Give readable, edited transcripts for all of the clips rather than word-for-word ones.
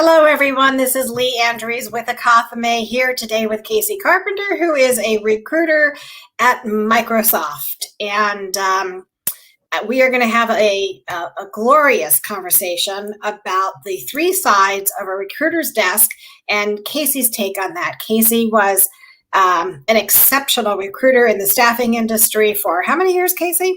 Hello, everyone. This is Lee Andrews with Akathame here today with Kasey Carpenter, who is a recruiter at Microsoft. And we are going to have a glorious conversation about the three sides of a recruiter's desk and Kasey's take on that. Kasey was an exceptional recruiter in the staffing industry for how many years, Kasey?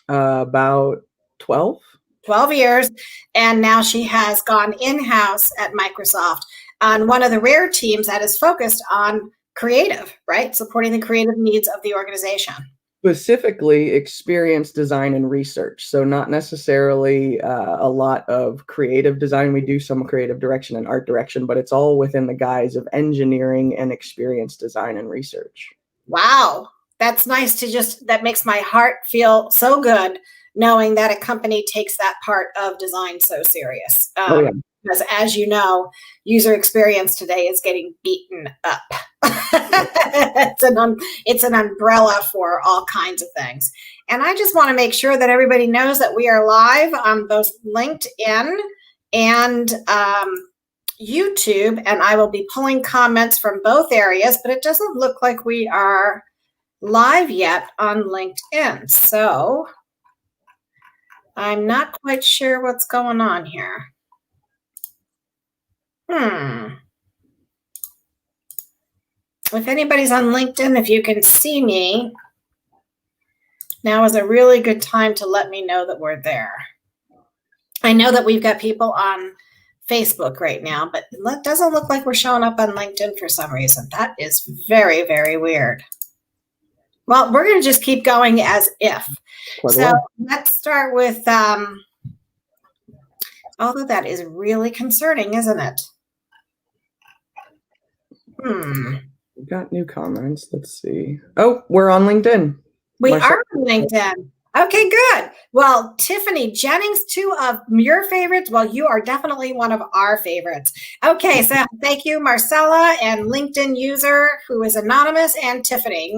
About 12. 12 years, and now she has gone in-house at Microsoft on one of the rare teams that is focused on creative, right? Supporting the creative needs of the organization. Specifically, experience design and research. So not necessarily a lot of creative design. We do some creative direction and art direction, but it's all within the guise of engineering and experience design and research. Wow. That's nice that makes my heart feel so good knowing that a company takes that part of design so serious. Yeah. Because as you know, user experience today is getting beaten up. It's an umbrella for all kinds of things. And I just want to make sure that everybody knows that we are live on both LinkedIn and YouTube, and I will be pulling comments from both areas, but it doesn't look like we are live yet on LinkedIn. So I'm not quite sure what's going on here. If anybody's on LinkedIn, if you can see me, now is a really good time to let me know that we're there. I know that we've got people on Facebook right now, but it doesn't look like we're showing up on LinkedIn for some reason. That is very, very weird. Well, we're going to just keep going as if. So let's start with, although that is really concerning, isn't it? We've got new comments. Let's see. Oh, we're on LinkedIn. We are on LinkedIn. Okay, good. Well, Tiffany Jennings, two of your favorites. Well, you are definitely one of our favorites. Okay, so thank you, Marcella and LinkedIn user who is anonymous, and Tiffany.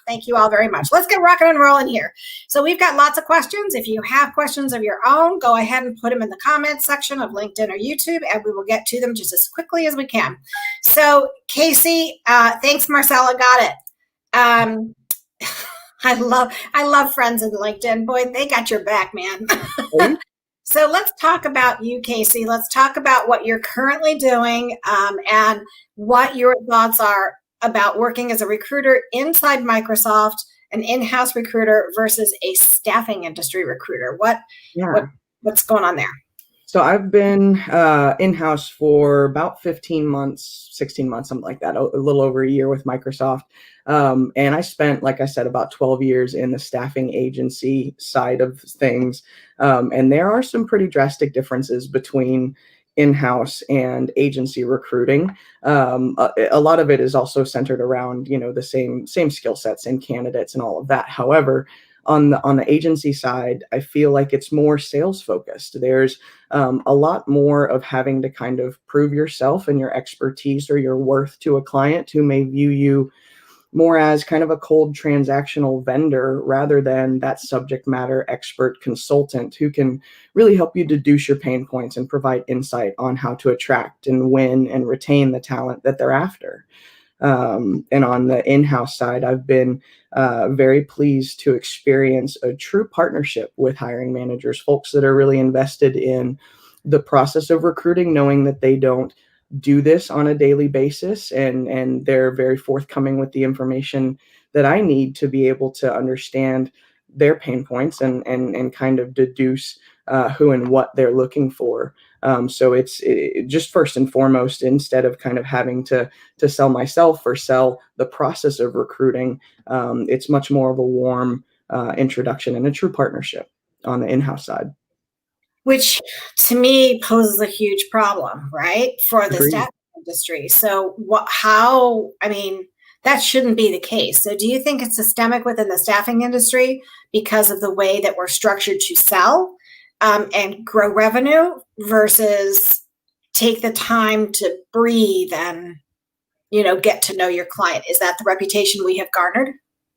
Thank you all very much. Let's get rocking and rolling here. So we've got lots of questions. If you have questions of your own, go ahead and put them in the comments section of LinkedIn or YouTube, and we will get to them just as quickly as we can. So Kasey, thanks, Marcella. Got it. I love friends in LinkedIn. Boy, they got your back, man. So let's talk about you, Kasey. Let's talk about what you're currently doing and what your thoughts are about working as a recruiter inside Microsoft, an in-house recruiter versus a staffing industry recruiter. What's going on there? So I've been in-house for about 15 months, 16 months, something like that, a little over a year with Microsoft. And I spent, like I said, about 12 years in the staffing agency side of things. And there are some pretty drastic differences between in-house and agency recruiting. A lot of it is also centered around, the same skill sets and candidates and all of that. However, on the agency side, I feel like it's more sales focused. There's a lot more of having to kind of prove yourself and your expertise or your worth to a client who may view you more as kind of a cold transactional vendor rather than that subject matter expert consultant who can really help you deduce your pain points and provide insight on how to attract and win and retain the talent that they're after. And on the in-house side, I've been very pleased to experience a true partnership with hiring managers, folks that are really invested in the process of recruiting, knowing that they don't do this on a daily basis, and they're very forthcoming with the information that I need to be able to understand their pain points and kind of deduce who and what they're looking for. So it's just first and foremost, instead of kind of having to sell myself or sell the process of recruiting, it's much more of a warm introduction and a true partnership on the in-house side. Which to me poses a huge problem, right, for the staffing industry. So that shouldn't be the case. So do you think it's systemic within the staffing industry because of the way that we're structured to sell and grow revenue versus take the time to breathe and, get to know your client? Is that the reputation we have garnered?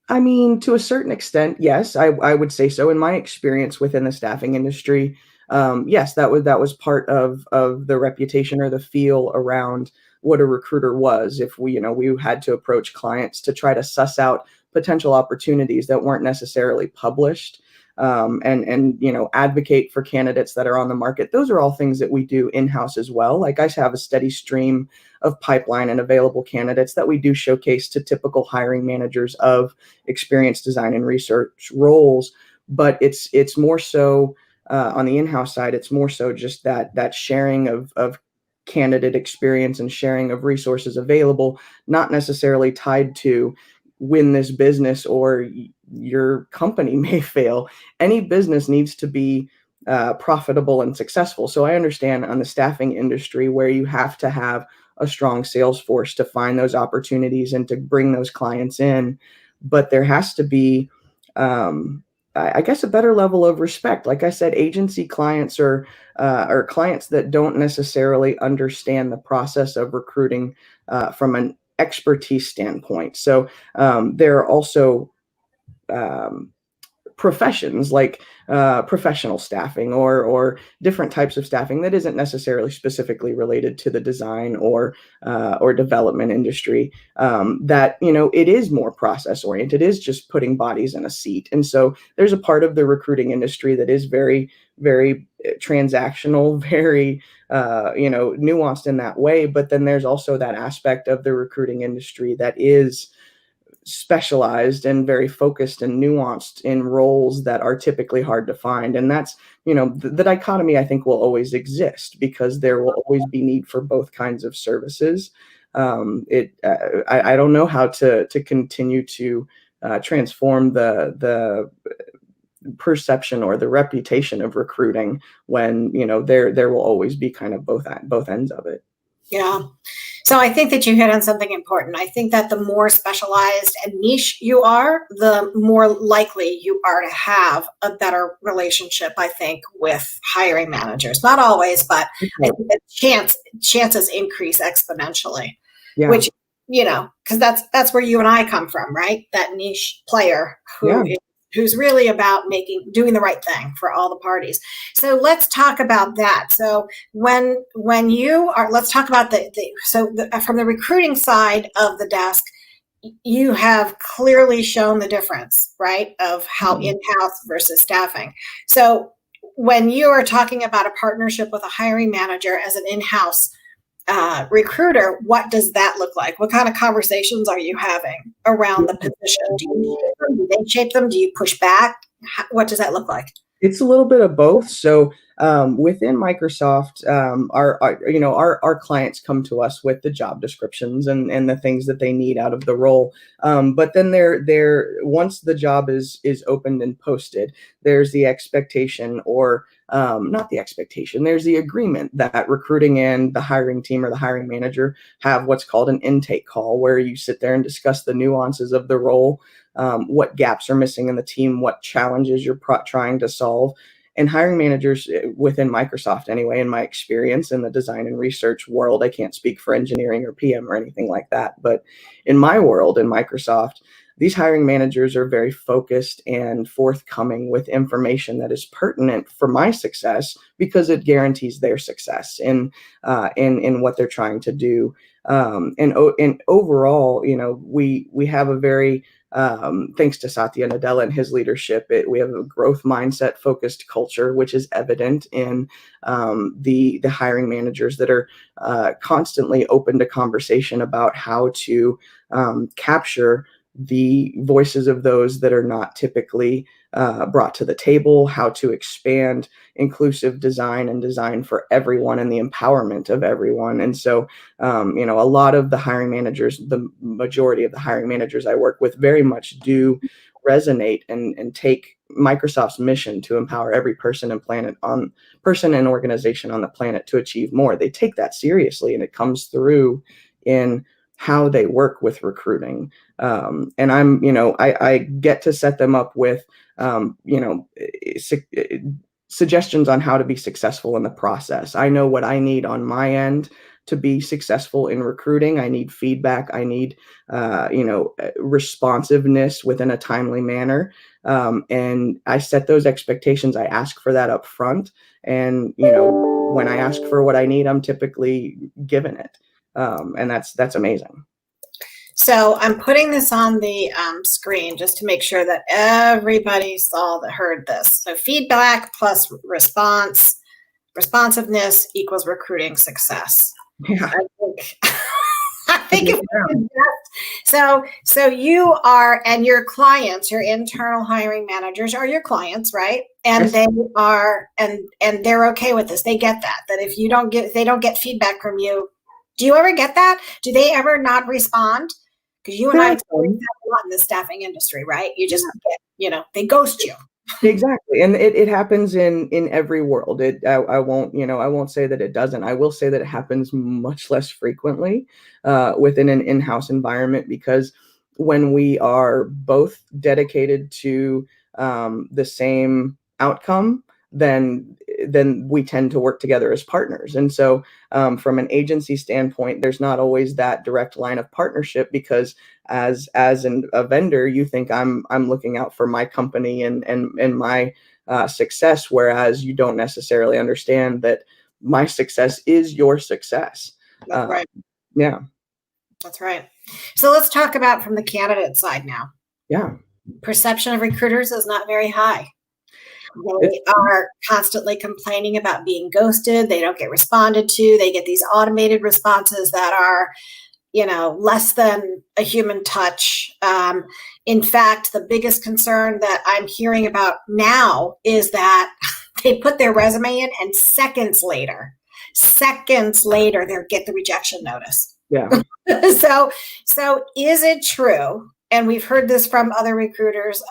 I mean, to a certain extent, yes, I would say so. In my experience within the staffing industry, yes, that was part of the reputation or the feel around what a recruiter was. If we had to approach clients to try to suss out potential opportunities that weren't necessarily published, and advocate for candidates that are on the market. Those are all things that we do in-house as well. Like, I have a steady stream of pipeline and available candidates that we do showcase to typical hiring managers of experienced design and research roles. But it's more so on the in-house side. It's more so just that sharing of candidate experience and sharing of resources available, not necessarily tied to when this business or your company may fail. Any business needs to be profitable and successful. So I understand on the staffing industry where you have to have a strong sales force to find those opportunities and to bring those clients in. But there has to be, I guess, a better level of respect. Like I said, agency clients are clients that don't necessarily understand the process of recruiting from an expertise standpoint. So there are also um, professions like professional staffing or different types of staffing that isn't necessarily specifically related to the design or development industry, that it is more process oriented, is just putting bodies in a seat. And so there's a part of the recruiting industry that is very, very transactional, very nuanced in that way. But then there's also that aspect of the recruiting industry that is specialized and very focused and nuanced in roles that are typically hard to find. And that's, the dichotomy, I think, will always exist because there will always be need for both kinds of services. I don't know how to continue to transform the perception or the reputation of recruiting when, there will always be kind of both ends of it. Yeah. So I think that you hit on something important. I think that the more specialized and niche you are, the more likely you are to have a better relationship, I think, with hiring managers. Not always, but I think that chances increase exponentially, Yeah. which, because that's where you and I come from, right? That niche player who's really about doing the right thing for all the parties. So let's talk about that. So when you are, let's talk about from the recruiting side of the desk, you have clearly shown the difference, right, of how in-house versus staffing. So when you are talking about a partnership with a hiring manager as an in-house recruiter, what does that look like? What kind of conversations are you having around the position? Do you shape them? Do they shape them? Do you push back? What does that look like? It's a little bit of both. So within Microsoft, our clients come to us with the job descriptions and the things that they need out of the role. But then once the job is opened and posted, there's the expectation, or not the expectation, there's the agreement that recruiting and the hiring team or the hiring manager have what's called an intake call, where you sit there and discuss the nuances of the role, what gaps are missing in the team, what challenges you're trying to solve. And hiring managers within Microsoft, anyway, in my experience in the design and research world, I can't speak for engineering or PM or anything like that, but in my world in Microsoft, these hiring managers are very focused and forthcoming with information that is pertinent for my success, because it guarantees their success in what they're trying to do. And overall, we have a very thanks to Satya Nadella and his leadership, we have a growth mindset focused culture, which is evident in the hiring managers that are constantly open to conversation about how to capture the voices of those that are not typically brought to the table, how to expand inclusive design and design for everyone and the empowerment of everyone. And so, a lot of the hiring managers, the majority of the hiring managers I work with, very much do resonate and take Microsoft's mission to empower every person and organization on the planet to achieve more. They take that seriously, and it comes through in how they work with recruiting. And I get to set them up with, suggestions on how to be successful in the process. I know what I need on my end to be successful in recruiting. I need feedback. I need, responsiveness within a timely manner. And I set those expectations. I ask for that up front. And, when I ask for what I need, I'm typically given it. And that's amazing. So I'm putting this on the screen just to make sure that everybody heard this. So feedback plus responsiveness equals recruiting success. Yeah. I think so you are, and your clients, your internal hiring managers are your clients, right? And Yes. they are, and they're okay with this. They get that if they don't get feedback from you. Do you ever get that? Do they ever not respond? Because you and I experience that a lot in the staffing industry, right? You just get, they ghost you. Exactly. And it happens in every world. I won't say that it doesn't. I will say that it happens much less frequently within an in-house environment, because when we are both dedicated to the same outcome, then we tend to work together as partners. And so from an agency standpoint, there's not always that direct line of partnership, because as a vendor, you think I'm looking out for my company and my success, whereas you don't necessarily understand that my success is your success. That's right. Yeah. That's right. So let's talk about from the candidate side now. Yeah. Perception of recruiters is not very high. They are constantly complaining about being ghosted. They don't get responded to. They get these automated responses that are, less than a human touch. In fact, the biggest concern that I'm hearing about now is that they put their resume in, and seconds later, they'll get the rejection notice. Yeah. So is it true? And we've heard this from other recruiters,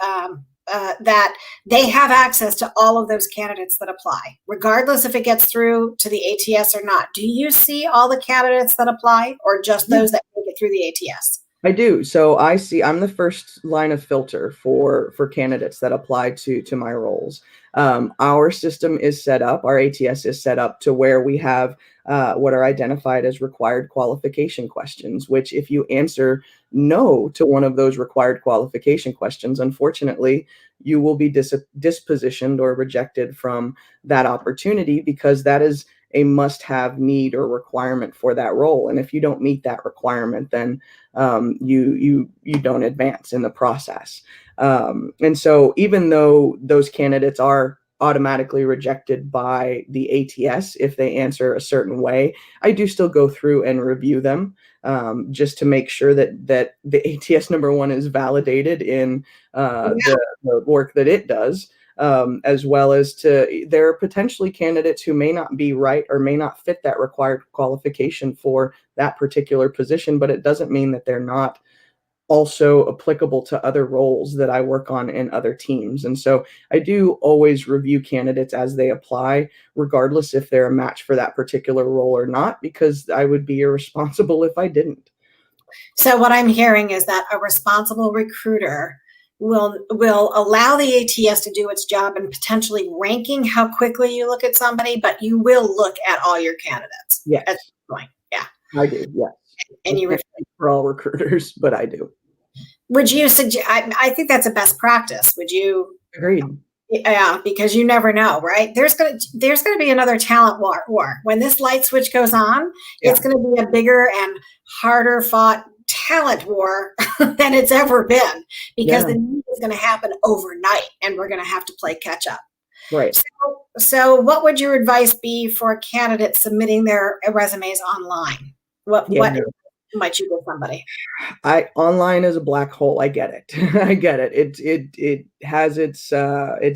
that they have access to all of those candidates that apply, regardless if it gets through to the ATS or not. Do you see all the candidates that apply, or just those that make it through the ATS? I do. So I'm the first line of filter for candidates that apply to my roles. Our system is set up, our ATS is set up to where we have what are identified as required qualification questions, which if you answer no to one of those required qualification questions, unfortunately, you will be dispositioned or rejected from that opportunity, because that is a must-have need or requirement for that role. And if you don't meet that requirement, then you don't advance in the process. And so even though those candidates are automatically rejected by the ATS if they answer a certain way, I do still go through and review them, just to make sure that the ATS number one is validated in the work that it does. As well as there are potentially candidates who may not be right or may not fit that required qualification for that particular position, but it doesn't mean that they're not also applicable to other roles that I work on in other teams. And so I do always review candidates as they apply, regardless if they're a match for that particular role or not, because I would be irresponsible if I didn't. So what I'm hearing is that a responsible recruiter will allow the ATS to do its job and potentially ranking how quickly you look at somebody, but you will look at all your candidates. Yes. At this point. Yeah. I do, yes. And you for all recruiters, but I do. Would you suggest, I think that's a best practice. Would you? Agreed. Yeah, because you never know, right? There's gonna be another talent war. When this light switch goes on, it's gonna be a bigger and harder fought talent war than it's ever been, because the need is going to happen overnight and we're going to have to play catch up. Right. So what would your advice be for candidates submitting their resumes online? What might you give somebody? Online is a black hole. I get it. I get it. It has its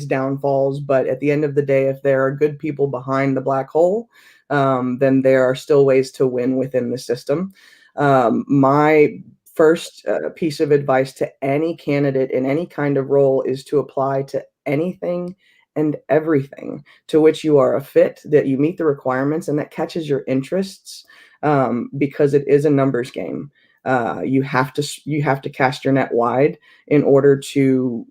downfalls, but at the end of the day, if there are good people behind the black hole, then there are still ways to win within the system. My first piece of advice to any candidate in any kind of role is to apply to anything and everything to which you are a fit, that you meet the requirements, and that catches your interests, because it is a numbers game. You have to cast your net wide in order to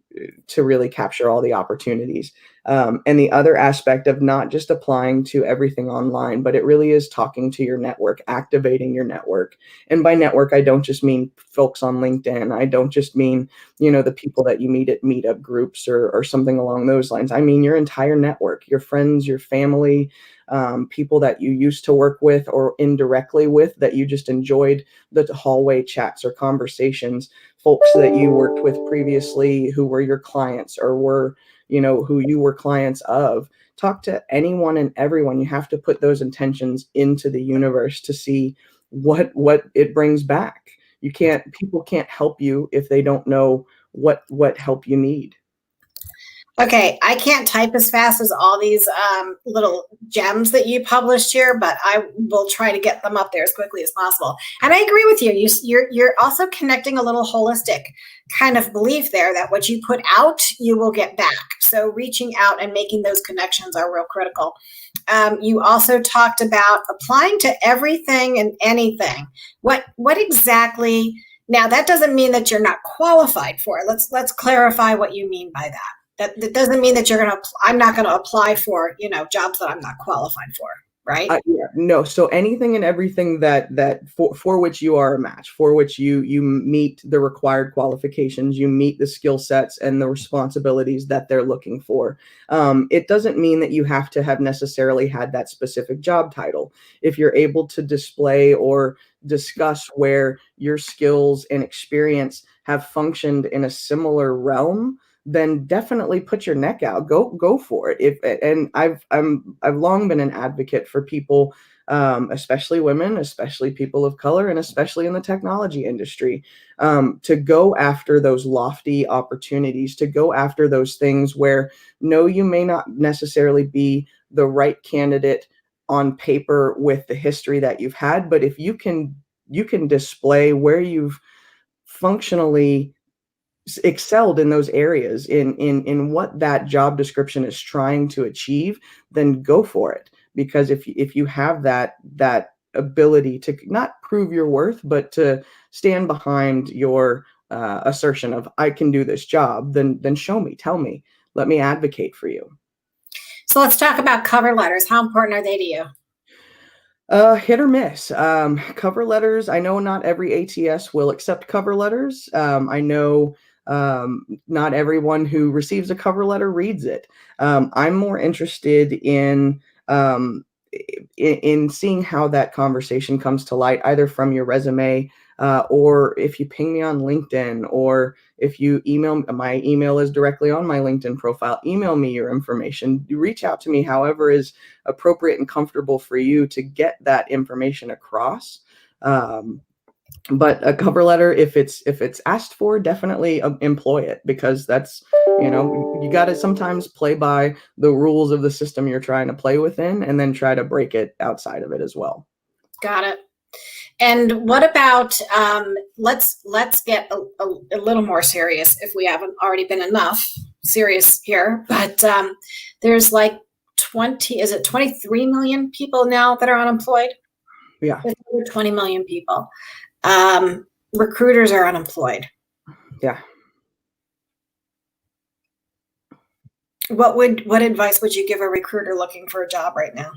to really capture all the opportunities. And the other aspect of not just applying to everything online, but it really is talking to your network, activating your network. And by network, I don't just mean folks on LinkedIn. I don't just mean, the people that you meet at meetup groups or something along those lines. I mean your entire network, your friends, your family, people that you used to work with or indirectly with that you just enjoyed the hallway chats or conversations, folks that you worked with previously who were your clients or were, who you were clients of. Talk to anyone and everyone. You have to put those intentions into the universe to see what it brings back. People can't help you if they don't know what help you need. Okay, I can't type as fast as all these little gems that you published here, but I will try to get them up there as quickly as possible. And I agree with you. You're also connecting a little holistic kind of belief there that what you put out, you will get back. So reaching out and making those connections are real critical. You also talked about applying to everything and anything. What exactly? Now that doesn't mean that you're not qualified for it. Let's clarify what you mean by that. That doesn't mean that I'm not going to apply for, jobs that I'm not qualified for, right? Yeah, no. So anything and everything that for which you are a match, for which you meet the required qualifications, you meet the skill sets and the responsibilities that they're looking for. It doesn't mean that you have to have necessarily had that specific job title. If you're able to display or discuss where your skills and experience have functioned in a similar realm, then definitely put your neck out. Go for it. I've long been an advocate for people, especially women, especially people of color, and especially in the technology industry, to go after those lofty opportunities, to go after those things where no, you may not necessarily be the right candidate on paper with the history that you've had, but if you can display where you've functionally excelled in those areas in what that job description is trying to achieve, then go for it. Because if you have that ability to not prove your worth, but to stand behind your assertion of I can do this job, then show me, tell me, let me advocate for you. So let's talk about cover letters. How important are they to you? Hit or miss. Cover letters. I know not every ATS will accept cover letters. I know not everyone who receives a cover letter reads it. I'm more interested in seeing how that conversation comes to light, either from your resume, or if you ping me on LinkedIn, or if you email. My email is directly on my LinkedIn profile. Email me your information. You reach out to me however is appropriate and comfortable for you to get that information across. But a cover letter, if it's asked for, definitely employ it, because that's, you got to sometimes play by the rules of the system you're trying to play within, and then try to break it outside of it as well. Got it. And what about let's get a little more serious if we haven't already been enough serious here. But there's like 23 million people now that are unemployed? Yeah. There's over 20 million people. Recruiters are unemployed. Yeah. What advice would you give a recruiter looking for a job right now?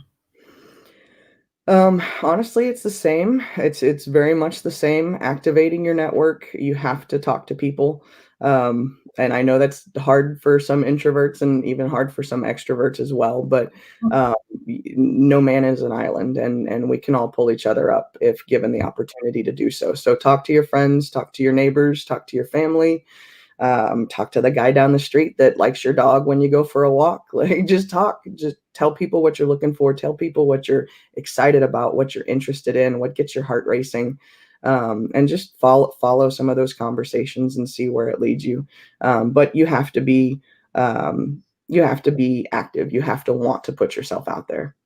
Honestly, it's the same. It's very much the same. Activating your network. You have to talk to people. And I know that's hard for some introverts and even hard for some extroverts as well, but no man is an island, and we can all pull each other up if given the opportunity to do so. So talk to your friends, talk to your neighbors, talk to your family, talk to the guy down the street that likes your dog when you go for a walk. Like, just tell people what you're looking for, tell people what you're excited about, what you're interested in, what gets your heart racing. And just follow some of those conversations and see where it leads you. But you have to be active. You have to want to put yourself out there.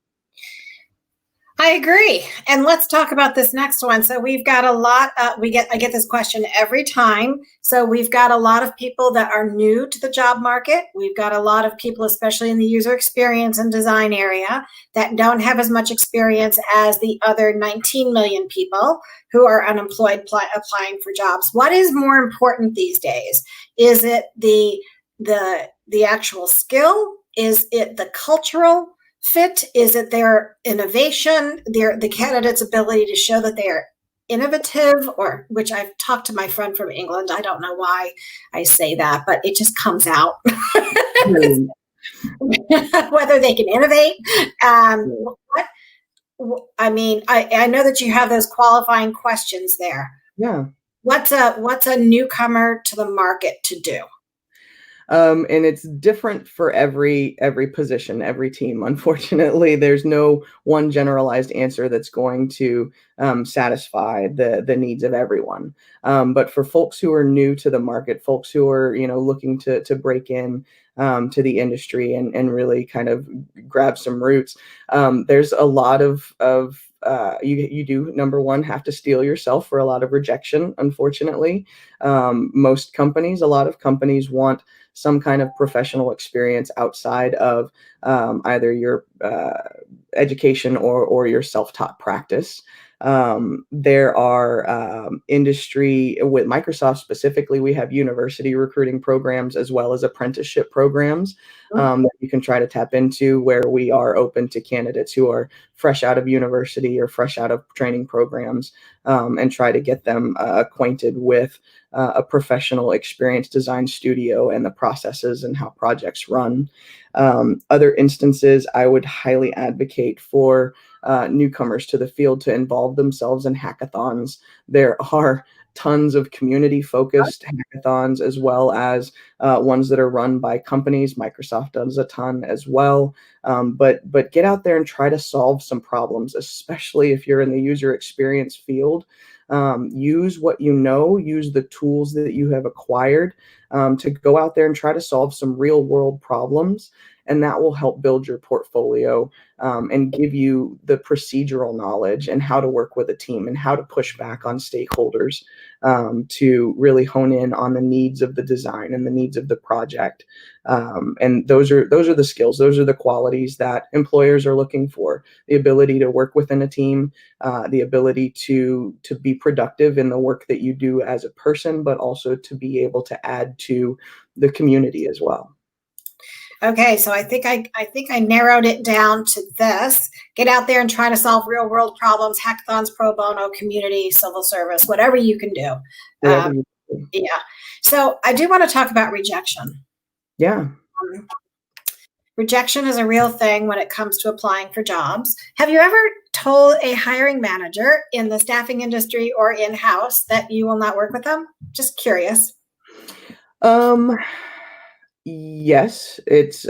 I agree. And let's talk about this next one. So we've got a lot, I get this question every time. So we've got a lot of people that are new to the job market. We've got a lot of people, especially in the user experience and design area, that don't have as much experience as the other 19 million people who are unemployed applying for jobs. What is more important these days? Is it the the actual skill? Is it the cultural fit? Is it their innovation, the candidate's ability to show that they are innovative, or which I've talked to my friend from England. I don't know why I say that, but it just comes out. Whether they can innovate. I mean, I know that you have those qualifying questions there. Yeah. What's a newcomer to the market to do? And it's different for every position, every team. Unfortunately, there's no one generalized answer that's going to satisfy the needs of everyone. But for folks who are new to the market, folks who are looking to break in to the industry and really kind of grab some roots, there's a lot of you do, number one, have to steel yourself for a lot of rejection. Unfortunately, a lot of companies want some kind of professional experience outside of either your education or your self-taught practice. There are industry, with Microsoft specifically, we have university recruiting programs as well as apprenticeship programs that you can try to tap into, where we are open to candidates who are fresh out of university or fresh out of training programs, and try to get them acquainted with a professional experience design studio and the processes and how projects run. Other instances, I would highly advocate for newcomers to the field to involve themselves in hackathons. There are tons of community-focused hackathons, as well as ones that are run by companies. Microsoft does a ton as well. But get out there and try to solve some problems, especially if you're in the user experience field. Use what you know, use the tools that you have acquired to go out there and try to solve some real world problems. And that will help build your portfolio and give you the procedural knowledge and how to work with a team and how to push back on stakeholders to really hone in on the needs of the design and the needs of the project. And those are the skills, those are the qualities that employers are looking for: the ability to work within a team, the ability to be productive in the work that you do as a person, but also to be able to add to the community as well. Okay, so I think I narrowed it down to this: get out there and try to solve real world problems, hackathons, pro bono, community, civil service, whatever you can do. Yeah. So I do want to talk about rejection. Yeah. Rejection is a real thing when it comes to applying for jobs. Have you ever told a hiring manager in the staffing industry or in-house that you will not work with them? Just curious. Yes,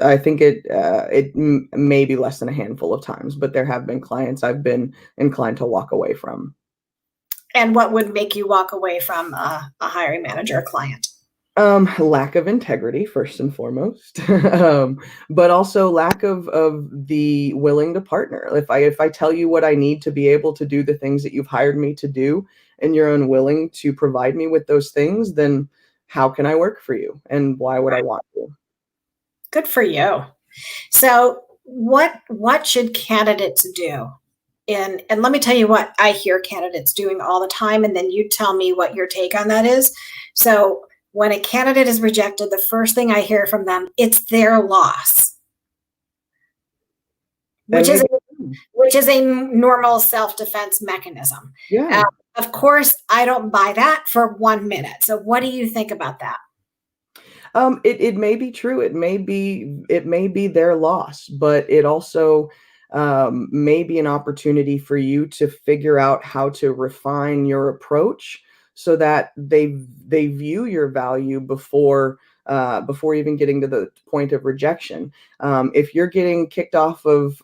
I think it may be less than a handful of times, but there have been clients I've been inclined to walk away from. And what would make you walk away from a hiring manager or client? Lack of integrity, first and foremost, but also lack of the willing to partner. If I tell you what I need to be able to do the things that you've hired me to do, and you're unwilling to provide me with those things, then how can I work for you, and why would I want to? Good for you. So what should candidates do? And let me tell you what I hear candidates doing all the time, and then you tell me what your take on that is. So when a candidate is rejected, the first thing I hear from them, it's their loss, which is a normal self-defense mechanism. Yeah. Of course, I don't buy that for 1 minute. So what do you think about that? It may be true. It may be their loss, but it also may be an opportunity for you to figure out how to refine your approach so that they view your value before even getting to the point of rejection. If you're getting kicked off of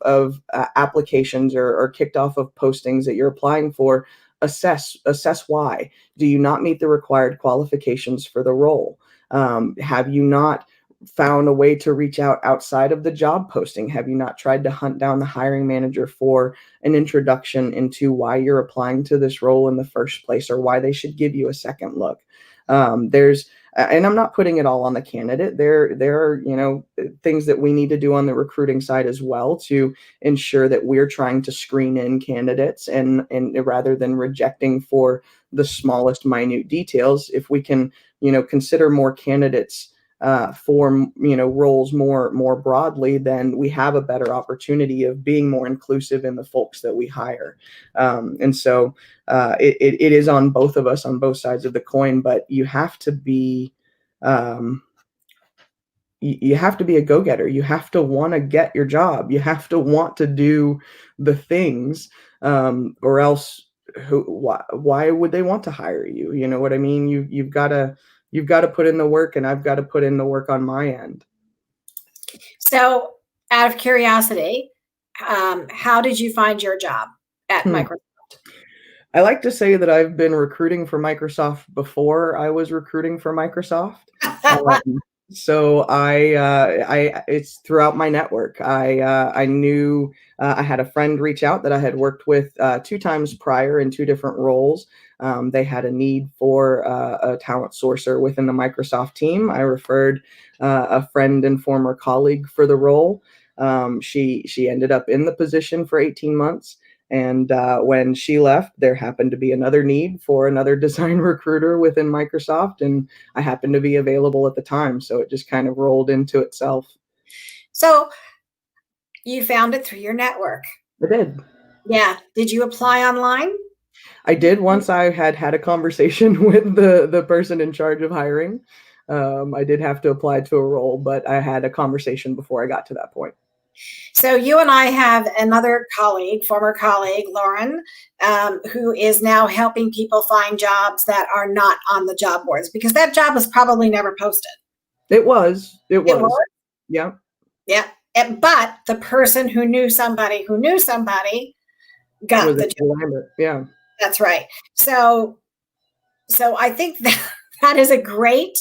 applications or kicked off of postings that you're applying for, assess why. Do you not meet the required qualifications for the role? Have you not found a way to reach out outside of the job posting? Have you not tried to hunt down the hiring manager for an introduction into why you're applying to this role in the first place, or why they should give you a second look? And I'm not putting it all on the candidate. There are, things that we need to do on the recruiting side as well to ensure that we're trying to screen in candidates and rather than rejecting for the smallest minute details. If we can, consider more candidates for roles more broadly, then we have a better opportunity of being more inclusive in the folks that we hire. And so it is on both of us, on both sides of the coin. But you have to be you have to be a go-getter. You have to want to get your job. You have to want to do the things, or else why would they want to hire you? You know what I mean? You've got to put in the work, and I've got to put in the work on my end. So, out of curiosity, how did you find your job at Microsoft? I like to say that I've been recruiting for Microsoft before I was recruiting for Microsoft. So it's throughout my network. I knew I had a friend reach out that I had worked with 2 times prior in 2 different roles. They had a need for a talent sourcer within the Microsoft team. I referred a friend and former colleague for the role. She ended up in the position for 18 months. And when she left, there happened to be another need for another design recruiter within Microsoft, and I happened to be available at the time. So it just kind of rolled into itself. So you found it through your network. I did. Yeah. Did you apply online? I did once I had a conversation with the person in charge of hiring. I did have to apply to a role, but I had a conversation before I got to that point. So you and I have another colleague, former colleague, Lauren, who is now helping people find jobs that are not on the job boards, because that job was probably never posted. It was. Yeah. Yeah. But the person who knew somebody got the job. Yeah. That's right. So I think that is a great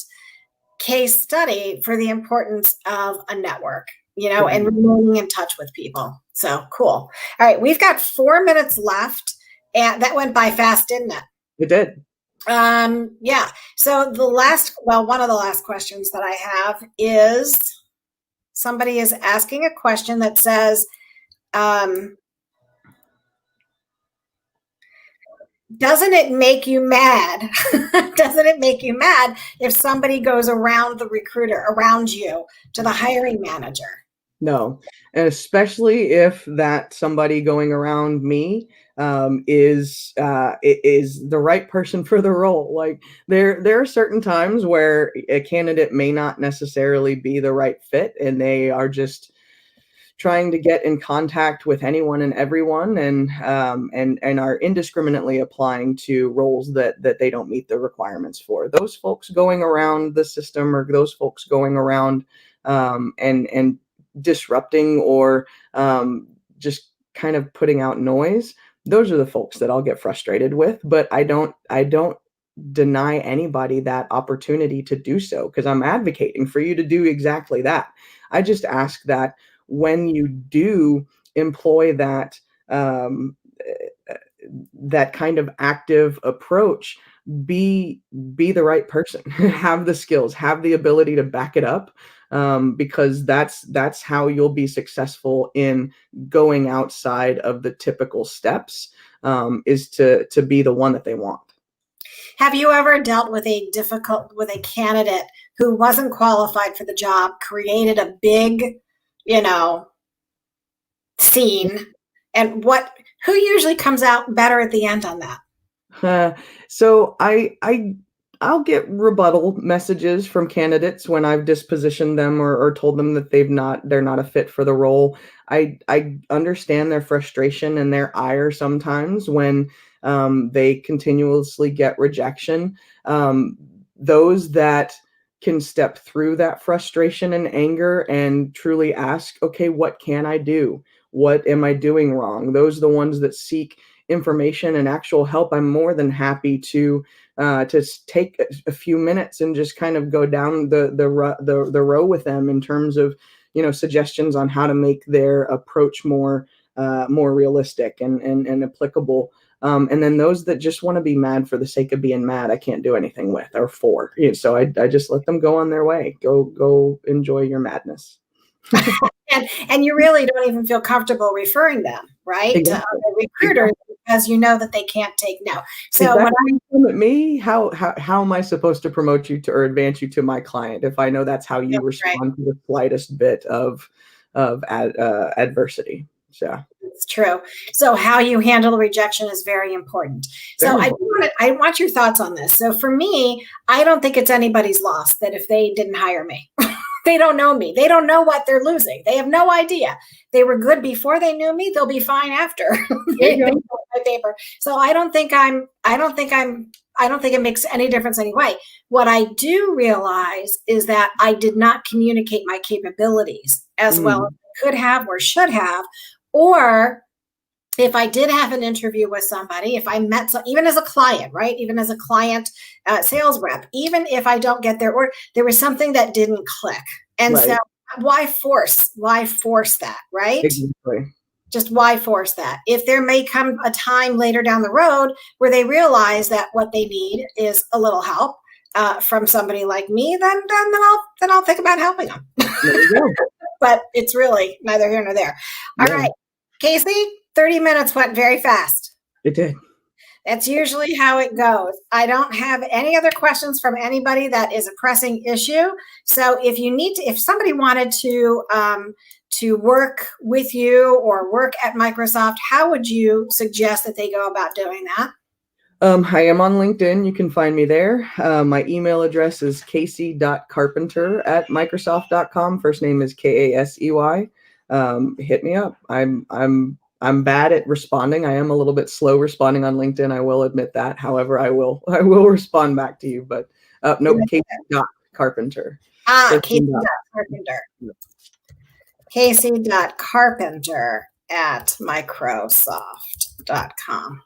case study for the importance of a network, and remaining in touch with people. So cool. All right. We've got 4 minutes left, and that went by fast, didn't it? It did. Yeah. So one of the last questions that I have is, somebody is asking a question that says, doesn't it make you mad? Doesn't it make you mad if somebody goes around the recruiter, around you, to the hiring manager? No, and especially if that somebody going around me is the right person for the role. Like there are certain times where a candidate may not necessarily be the right fit, and they are just trying to get in contact with anyone and everyone, and are indiscriminately applying to roles that they don't meet the requirements for. Those folks going around the system, or those folks going around and disrupting, or just kind of putting out noise, those are the folks that I'll get frustrated with. But I don't deny anybody that opportunity to do so, because I'm advocating for you to do exactly that. I just ask that when you do employ that that kind of active approach, be the right person, have the skills, have the ability to back it up, because that's how you'll be successful in going outside of the typical steps, is to be the one that they want. Have you ever dealt with a candidate who wasn't qualified for the job, created a big, scene, and who usually comes out better at the end on that? So I'll get rebuttal messages from candidates when I've dispositioned them, or told them that they're not a fit for the role. I understand their frustration and their ire sometimes when they continuously get rejection. Those that can step through that frustration and anger and truly ask, okay, what can I do? What am I doing wrong? Those are the ones that seek information and actual help. I'm more than happy to take a few minutes and just kind of go down the row with them in terms of suggestions on how to make their approach more realistic and applicable. And then those that just want to be mad for the sake of being mad, I can't do anything with or for. So I just let them go on their way. Go enjoy your madness. And you really don't even feel comfortable referring them, right, to Exactly. other recruiters because you know that they can't take no. So Exactly. what You come at me, how am I supposed to promote you to or advance you to my client if I know that's how you right. respond to the slightest bit of adversity? So It's true. So how you handle rejection is very important. So very important. I want your thoughts on this. So for me, I don't think it's anybody's loss that if they didn't hire me. They don't know me. They don't know what they're losing. They have no idea. They were good before they knew me. They'll be fine after There they you know go. my paper. So I don't think it makes any difference anyway. What I do realize is that I did not communicate my capabilities as well as Mm, I could have or should have, or if I did have an interview with somebody, if I met even as a client, right? Even as a client sales rep, even if I don't get there, or there was something that didn't click. And so right. why force that, right? Exactly. Just why force that? If there may come a time later down the road where they realize that what they need is a little help from somebody like me, then I'll think about helping them. There you go. But it's really neither here nor there. All Yeah, right, Kasey, 30 minutes went very fast. it did. That's usually how it goes. I don't have any other questions from anybody that is a pressing issue. So if somebody wanted to work with you or work at Microsoft, how would you suggest that they go about doing that? I am on LinkedIn. You can find me there. My email address is kasey.carpenter@microsoft.com. First name is Kasey. Hit me up. I'm bad at responding. I am a little bit slow responding on LinkedIn. I will admit that. However, I will respond back to you. But nope, Kasey.carpenter. First name dot. Kasey.carpenter. Kasey.carpenter@microsoft.com.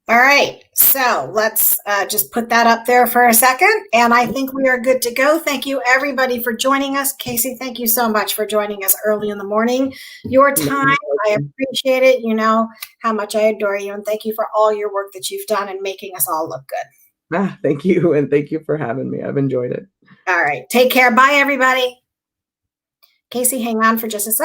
All right, so let's just put that up there for a second, and I think we are good to go. Thank you, everybody, for joining us. Kasey, thank you so much for joining us early in the morning. Your time, I appreciate it. You know how much I adore you, and thank you for all your work that you've done in making us all look good. Thank you, and thank you for having me. I've enjoyed it. All right, take care. Bye, everybody. Kasey, hang on for just a second.